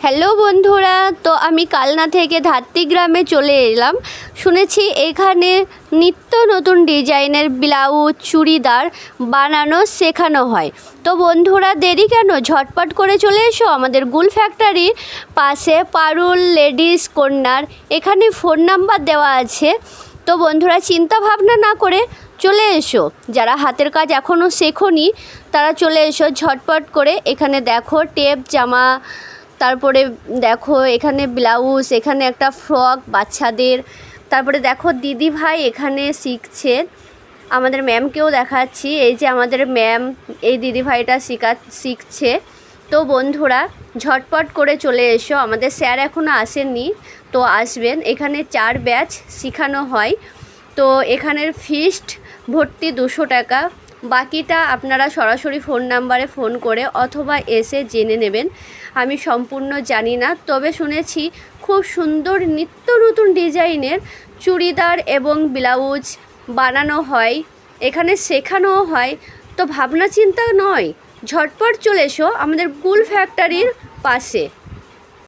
Hello বন্ধুরা, তো আমি কালনা থেকে ধাত্রী গ্রামে চলে এলাম। শুনেছি এখানে নিত্য নতুন ডিজাইনের ব্লাউজ চুড়িদার বানানো শেখানো হয়। তো বন্ধুরা দেরি কেন, ঝটপট করে চলে এসো আমাদের গুল ফ্যাক্টরির পাশে পারুল লেডিস কর্নার। এখানে ফোন নাম্বার দেওয়া আছে। তো বন্ধুরা চিন্তা ভাবনা না করে চলে এসো, যারা হাতের কাজ এখনও শেখোনি তারা চলে এসো ঝটপট করে। এখানে দেখো টেপ জামা, তারপরে দেখো এখানে ব্লাউজ, এখানে একটা ফ্রক বাচ্চাদের, তারপরে দেখো দিদি ভাই এখানে শিখছে। আমাদের ম্যামকেও দেখাচ্ছি, এই যে আমাদের ম্যাম এই দিদি ভাইটা শিখছে। তো বন্ধুরা ঝটপট করে চলে এসো, আমাদের স্যার এখনও আসেননি, তো আসবেন। এখানে 4 ব্যাচ শেখানো হয়। তো এখানের ফিস্ট ভর্তি 200 টাকা, বাকিটা আপনারা সরাসরি ফোন নাম্বারে ফোন করে অথবা এসে জেনে নেবেন। আমি সম্পূর্ণ জানি না, তবে শুনেছি খুব সুন্দর নিত্য নতুন ডিজাইনের চুড়িদার এবং ব্লাউজ বানানো হয়, এখানে শেখানোও হয়। তো ভাবনা চিন্তা নয়, ঝটপট চলে এসো আমাদের গুল ফ্যাক্টরির পাশে।